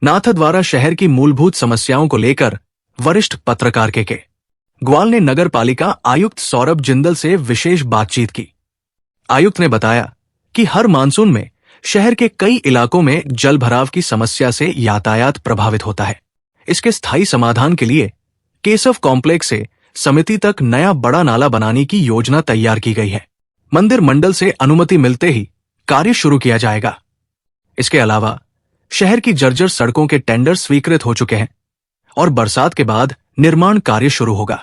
नाथद्वारा शहर की मूलभूत समस्याओं को लेकर वरिष्ठ पत्रकार के ग्वाल ने नगर पालिका आयुक्त सौरभ जिंदल से विशेष बातचीत की। आयुक्त ने बताया कि हर मानसून में शहर के कई इलाकों में जल भराव की समस्या से यातायात प्रभावित होता है। इसके स्थायी समाधान के लिए केशव कॉम्प्लेक्स से समिति तक नया बड़ा नाला बनाने की योजना तैयार की गई है। मंदिर मंडल से अनुमति मिलते ही कार्य शुरू किया जाएगा। इसके अलावा शहर की जर्जर सड़कों के टेंडर स्वीकृत हो चुके हैं और बरसात के बाद निर्माण कार्य शुरू होगा।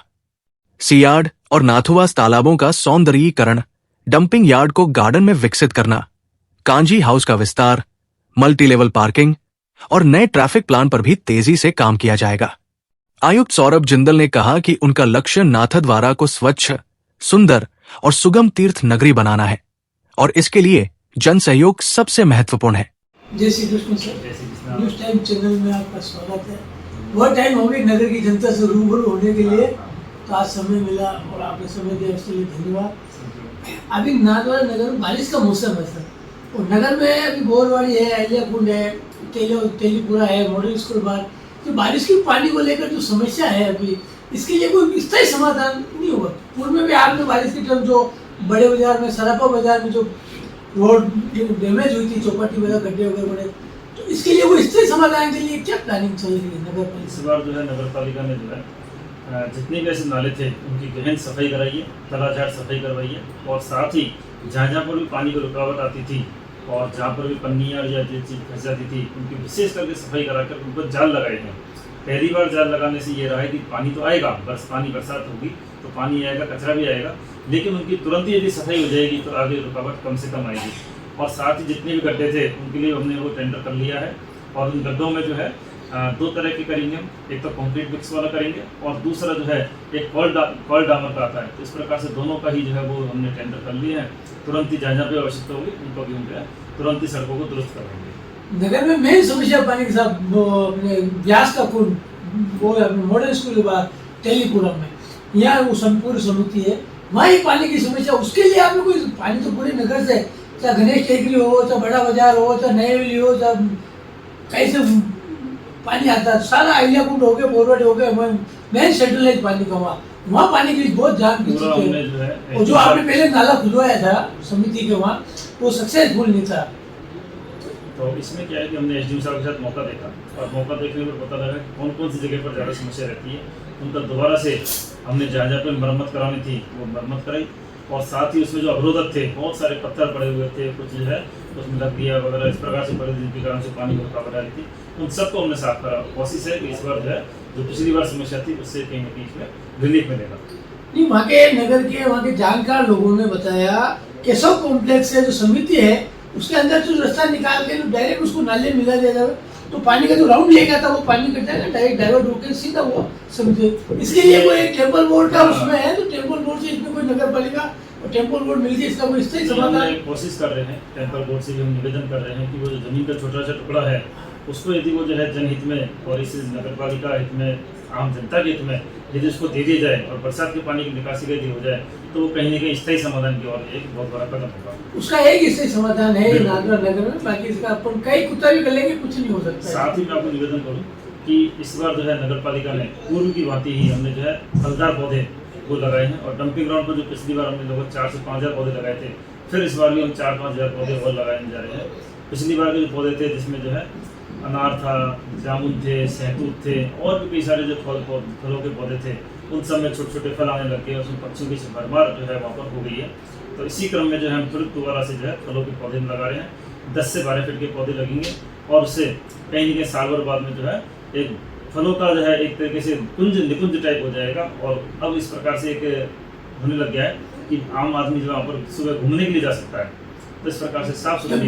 सियार्ड और नाथुवास तालाबों का सौंदर्यीकरण, डंपिंग यार्ड को गार्डन में विकसित करना, कांजी हाउस का विस्तार, मल्टी लेवल पार्किंग और नए ट्रैफिक प्लान पर भी तेजी से काम किया जाएगा। आयुक्त सौरभ जिंदल ने कहा कि उनका लक्ष्य नाथद्वारा को स्वच्छ, सुंदर और सुगम तीर्थ नगरी बनाना है और इसके लिए जन सहयोग सबसे महत्वपूर्ण है। जय Shri Krishna sir, news time channel में आपका स्वागत है। वह टाइम हो गई नगर की जनता से रूबरू होने के लिए, तो आज समय मिला और आपने समय दिया उसके लिए धन्यवाद। अभी नाथद्वारा नगर में बारिश का मौसम है सर, और नगर में अभी बोरवाड़ी है, अहिल्या कुंड है, तेलीपुरा है, मॉडल स्कूल बार, तो बारिश की पानी को लेकर जो समस्या है अभी, इसके लिए कोई स्थायी समाधान नहीं हुआ। पूर्व में भी आपने बारिश के टाइम जो बड़े बाजार में, सराफा बाजार में जो रोड डैमेज हुई थी, चौपाटी वगैरह गड्ढे वगैरह बड़े, तो इसके लिए वो स्थायी समाधान के लिए क्या प्लानिंग चल रही है नगर पालिका? इस बार जो है नगर पालिका ने जो है जितने भी ऐसे नाले थे उनकी गहन सफाई कराई है, तलाझाड़ सफाई करवाई है, और साथ ही जहाँ जहाँ पर भी पानी की रुकावट आती थी और जहाँ पर भी पन्नियाँ या जो चीज़ फंस जाती थी उनकी विशेष करके सफाई कराकर उन पर जाल लगाए हैं। पहली बार जाल लगाने से ये रहा है कि पानी तो आएगा, बरसात होगी तो पानी आएगा, कचरा भी आएगा, लेकिन उनकी तुरंत ही यदि सफाई हो जाएगी तो आगे रुकावट कम से कम आएगी। और साथ ही जितने भी गड्ढे थे उनके लिए हमने वो टेंडर कर लिया है, और उन गड्ढों में जो है दो तरह के करेंगे, एक तो कंक्रीट मिक्स वाला करेंगे और दूसरा जो है एक कॉल डामर का आता है। तो इस प्रकार से दोनों का ही जो है वो हमने टेंडर कर लिए हैं। तुरंत ही जहाँ जहाँ पे आवश्यकता होगी उनको भी हम जो है तुरंत ही सड़कों को दुरुस्त करवाएंगे। नगर में मेन समस्या पानी के साथ वो अपने व्यास का कुंड, वो मॉडल स्कूल के बाद तेलीपुरा में, यहाँ वो पूरी समिति है, वहाँ ही पानी की समस्या। उसके लिए आपने कोई पानी तो पूरे नगर से, चाहे गणेश टेकरी हो, चाहे बड़ा बाजार हो, चाहे नएवली हो, चाहे कहीं से पानी आता है, सारा अहिल्या कुंड हो गया, बोरवाड़ी हो गया, मेन सेटेलाइट पानी का वहाँ पानी की बहुत जान की चीज़ है। और जो आपने पहले नाला खुदवाया था समिति के वहाँ, वो सक्सेसफुल नहीं था। तो इसमें क्या है कि हमने एसडीएम साहब के साथ मौका देखा, और मौका देखने पर पता लगा कि कौन कौन सी जगह पर ज़्यादा समस्या रहती है। उनका दोबारा से हमने जहाँ जहाँ पर मरम्मत करानी थी वो मरम्मत कराई, और साथ ही उसमें जो अवरोधक थे, बहुत सारे पत्थर पड़े हुए थे, कुछ जो है उसमें लकड़ियाँ वगैरह इस प्रकार से पड़े जिनके कारण से पानी को रुकावट आ रही थी, उन सबको हमने साफ करा। कोशिश है कि इस बार जो है जो पिछली बार समस्या थी उससे कहीं ना कहीं इसमें रिलीफ मिलेगा। नहीं, वहाँ के नगर के वहाँ के जानकार लोगों ने बताया केशव कॉम्प्लेक्स से जो समिति है उसके अंदर जो रास्ता निकाल के डायरेक्ट उसको नाले में मिला दिया जाए, तो पानी का जो राउंड लेगा था वो पानी कटा है डायरेक्ट डाइवर्ट होकर सीधा वो समिति। इसके लिए कोई एक टेम्पल बोर्ड का उसमें है, तो टेम्पल बोर्ड से इसमें कोई नगर पालिका और टेम्पल बोर्ड मिलती है, इसका कोई स्थायी समाधान? कोशिश कर रहे हैं, टेम्पल बोर्ड से भी हम निवेदन कर रहे हैं कि वो जो जमीन का छोटा सा टुकड़ा है उसको यदि वो जो है जनहित में और इस नगर पालिका हित में, आम जनता के हित में यदि उसको दे दिया जाए और बरसात के पानी की निकासी यदि हो जाए तो वो कहीं ना कहीं स्थायी समाधान की ओर एक बहुत बड़ा कदम होगा। उसका एक स्थायी समाधान है नाथद्वारा नगर में, बाकी इसका अपन कई कुत्ता भी कर लेंगे, कुछ नहीं हो सकता। साथ ही मैं आपको निवेदन करूँ कि इस बार जो है नगर पालिका ने पूर्व की भांति ही हमने जो है फलदार पौधे वो लगाए हैं, और डंपिंग ग्राउंड पर जो पिछली बार हमने लगभग 4 से 5 हज़ार पौधे लगाए थे, फिर इस बार भी हम 4-5 हज़ार पौधे और लगाने जा रहे हैं। पिछली बार के जो पौधे थे जिसमें जो है अनार था, जामुन थे, सहतूत थे, और भी कई सारे जो फलों के पौधे थे, उन सब में छोटे छोटे फल आने लग गए, उसमें पक्षियों की भरमार जो है वहाँ पर हो गई है। तो इसी क्रम में जो है हम फिर दोबारा से जो है फलों के पौधे लगा रहे हैं। 10 से 12 फीट के पौधे लगेंगे, और उससे कहीं ना कहीं साल भर बाद में जो है एक फलों का जो है एक तरीके से निकुंज टाइप हो जाएगा। और अब इस प्रकार से एक होने लग गया है कि आम आदमी जो वहाँ पर सुबह घूमने के लिए जा सकता है। तो इस प्रकार से साफ सुथरी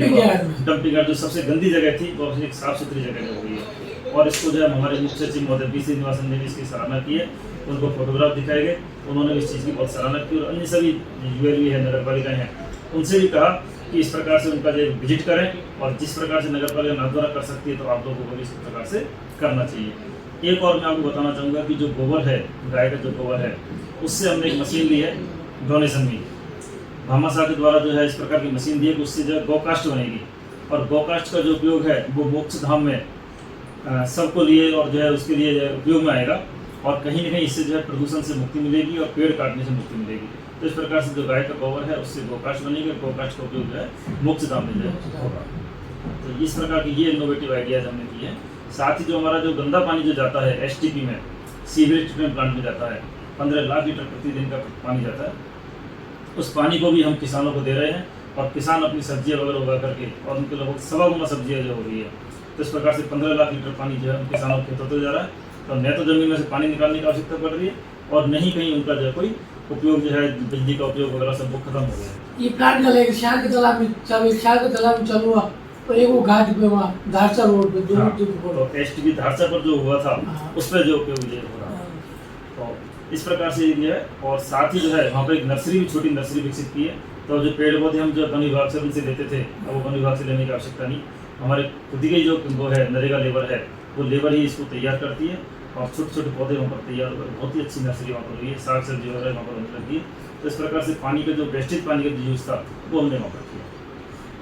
डंपिंग यार्ड जो सबसे गंदी जगह थी वो एक साफ सुथरी जगह हो गई है। और इसको जो है हमारे मुख्य सचिव महोदय पी श्रीनिवासन ने भी इसकी सराहना की है, उनको फोटोग्राफ दिखाए गए, उन्होंने इस चीज़ की बहुत सराहना की, और अन्य सभी यूएलवी है, नगर पालिकाएँ हैं, उनसे भी कहा कि इस प्रकार से उनका जो विजिट करें, और जिस प्रकार से नगर पालिका नाथद्वारा कर सकती है तो आप लोगों को भी इस प्रकार से करना चाहिए। एक और मैं आपको बताना चाहूँगा कि जो गोबर है, गाय का जो गोबर है, उससे हमने एक मशीन ली है डोनेशन में, भामाशाह के द्वारा जो है इस प्रकार की मशीन दी है, उससे जो गौकास्ट बनेगी, और गौकास्ट का जो उपयोग है वो मोक्ष धाम में सबको लिए और जो है उसके लिए जो है उपयोग में आएगा, और कहीं ना कहीं इससे जो है प्रदूषण से मुक्ति मिलेगी और पेड़ काटने से मुक्ति मिलेगी। तो इस प्रकार से जो गाय का गोबर है उससे गोकास्ट बनेगी और गोकास्ट का उपयोग जो है मुफ्त दाम में जो है होगा। तो इस प्रकार की ये इनोवेटिव आइडियाज हमने किए हैं। साथ ही जो हमारा जो गंदा पानी जो जाता है STP में, सीवरेज ट्रीटमेंट प्लांट में जाता है, 15 लाख लीटर प्रतिदिन का पानी जाता है, उस पानी को भी हम किसानों को दे रहे हैं और किसान अपनी सब्जियां वगैरह उगा करके, और उनके लगभग 1.25 गुना सब्जियां जो हो रही है, तो इस प्रकार से 15 लाख लीटर पानी जो है उन किसानों के खेतों से जा रहा है। तो न तो जमीन में से पानी निकालने की आवश्यकता पड़ रही है और नहीं कहीं उनका जो है कोई उपयोग जो है बिजली का उपयोग वगैरह सब वो खत्म हो गया है। ये प्लांट का लेकर शहर के तालाब में चालू हुआ और एक वो घाट पे वहाँ धारचा रोड पे तो STP धारचा पर जो हुआ था उस पर जो उपयोग जो हो रहा है। तो इस प्रकार से ये है। और साथ ही जो है वहाँ पर एक नर्सरी भी, छोटी नर्सरी विकसित की है। तो जो पेड़ पौधे हम जो वन विभाग से उनसे लेते थे, अब वो वन विभाग से लेने की आवश्यकता नहीं, हमारे खुद की जो वो है नरेगा लेबर है, वो लेबर ही इसको तैयार करती है और छोटे छोटे पौधे वहाँ पर तैयार होकर बहुत ही अच्छी नर्सरी वहाँ पर हुई है, साग सब्जी वगैरह वहाँ पर होने लगी है। तो इस प्रकार से पानी का जो वेस्टेज पानी का जो यूज था वो हमने वहाँ पर किया।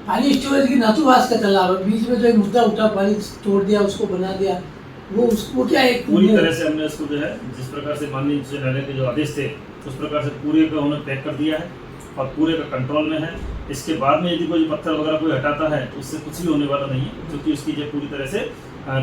पानी स्टोरेज की नाथुवास का तालाब है, बीच में जो एक मुद्दा उठा, पानी तोड़ दिया, उसको बना दिया, वो क्या एक पूरी तरह से हमने उसको जो है जिस प्रकार से माननीय उच्च न्यायालय के जो आदेश थे उस प्रकार से पूरे का उन्होंने पैक कर दिया है और पूरे का कंट्रोल में है। इसके बाद में यदि कोई पत्थर वगैरह कोई हटाता है तो उससे कुछ भी होने वाला नहीं है, क्योंकि उसकी जो पूरी तरह से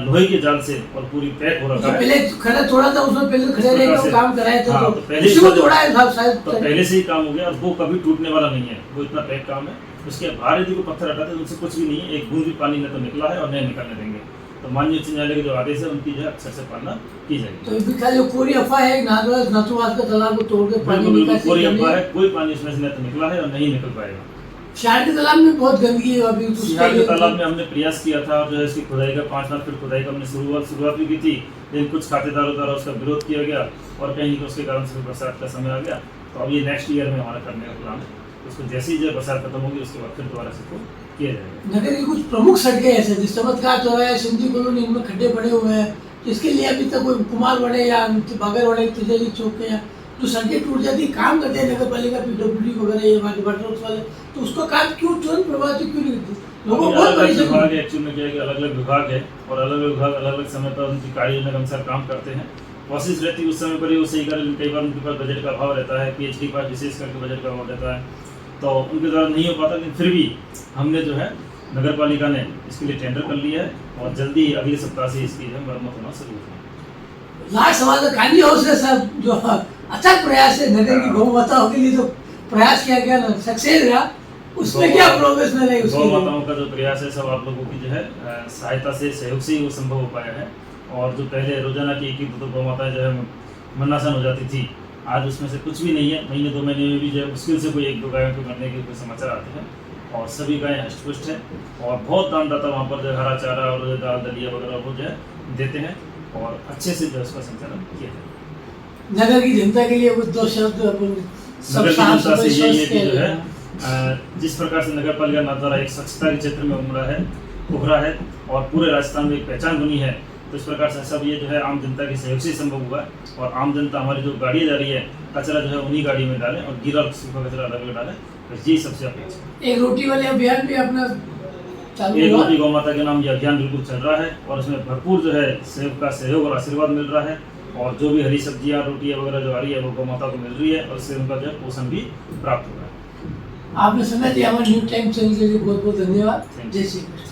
लोहे के जाल से और पूरी पैक हो रखा है। पहले खड़ा थोड़ा था उसमें, पहले खड़े रह के काम कराए थे, हाँ, तो पहले उसी को तोड़ा है साहब शायद। तो पहले से ही काम हो गया और वो कभी टूटने वाला नहीं है, वो इतना पैक काम है। उसके बाहर यदि कोई पत्थर हटाते तो उनसे कुछ भी नहीं है, एक बूंद भी पानी न तो निकला है और न निकलने देंगे। तो माननीय उच्च न्यायालय के जो आदेश है उनकी जो है अक्षर से पालना की जाएगी। तो ये खाली कोरी अफवाह है, नाथुवास का तालाब को तोड़ के पानी बिल्कुल निकासी कोई करनी अफवाह है। है, कोई पानी उसमें से न तो निकला है और नहीं निकल पाएगा। शहर के तालाब में बहुत गंदगी है अभी, तो सिहार के तालाब में हमने प्रयास किया था और जो है इसकी खुदाई का 5 फीट खुदाई का हमने शुरुआत भी की थी, लेकिन कुछ खातेदारों द्वारा उसका विरोध किया गया और कहीं उसके कारण से बरसात का समय आ गया। तो अब ये नेक्स्ट ईयर में हमारा करने का प्लान है। उसको जैसे ही जो बरसात खत्म होगी उसके बाद फिर दोबारा से किया जाएगा। नगर की कुछ प्रमुख सड़कें ऐसे जिस चमत्कार चौराहा है, सिंधी कॉलोनी, इनमें खड्डे पड़े हुए हैं, जिसके लिए अभी तक कोई कुमार वड़े या बागर वड़े, तिजोरी चौक के या जो सड़कें टूट जाती है, काम करते हैं नगर पालिका, PWD वगैरह ये वाटर वर्क्स वाले, तो उसका काम क्यों तुरंत प्रभावित क्यों नहीं करती? लोगों को बहुत परेशानी। विभाग एक्चुअली में क्या है कि अलग अलग विभाग है और अलग अलग विभाग अलग अलग समय पर उनकी कार्य अनुसार काम करते हैं। कोशिश रहती है उस समय पर ही वो सही करें, लेकिन कई बार उनके पास बजट का अभाव रहता है, PhD के पास विशेष करके बजट का अभाव रहता है, तो उनके द्वारा नहीं हो पाता। लेकिन फिर भी हमने जो है नगर पालिका ने इसके लिए टेंडर कर लिया है और जल्दी ही अगले सप्ताह से इसकी जो है मरम्मत होना शुरू होगी। लास्ट सवाल तो गांधी हाउस है साहब, जो अच्छा प्रयास है नगर की गौ माताओं के लिए, तो प्रयास किया गया ना, सक्सेस रहा, उसमें क्या प्रोग्रेस में रही? गौ माताओं का जो प्रयास है सब आप लोगों की जो है सहायता से, सहयोग से ही वो संभव हो पाया है। और जो पहले रोजाना की 1 तो गौ माताएं जो है मरनासन हो जाती थी, आज उसमें से कुछ भी नहीं है। महीने 2 महीने में भी जो है मुश्किल से कोई 1-2 गायों के मरने के कोई समाचार आते हैं और सभी गायें हष्टपुष्ट हैं और बहुत दानदाता वहाँ पर जो हरा चारा और दाल दलिया वगैरह वो जो है देते हैं और अच्छे से जो है उसका संचालन किया जाए। नगर की जनता के लिए कुछ 2 शब्द अपन सब नगर की साफ जनता से सफाई यही है स्वस्थ कि जो के है जिस प्रकार से नगर पालिका द्वारा एक स्वच्छता के क्षेत्र में उभरा है और पूरे राजस्थान में एक पहचान बनी है, तो इस प्रकार से सब ये जो है आम जनता के सहयोग से संभव हुआ है। और आम जनता हमारी जो गाड़ियाँ जा रही है, कचरा जो है उन्हीं गाड़ी में डालें और गीला और सूखा कचरा अलग अलग डालें, बस यही सबसे अपेक्षा है। एक रोटी वाले अभियान भी अपना चालू एक हुआ। रोटी गौ माता के नाम ये अभियान बिल्कुल चल रहा है और उसमें भरपूर जो है सेवक का सहयोग और आशीर्वाद मिल रहा है और जो भी हरी सब्जियाँ रोटियाँ वगैरह जो आ रही है वो गौ माता को मिल रही है और उससे उनका जो है पोषण भी प्राप्त हो रहा है। आपने समय दिया हमारे न्यूज़ टाइम चैनल के लिए बहुत बहुत धन्यवाद। जय श्री कृष्ण।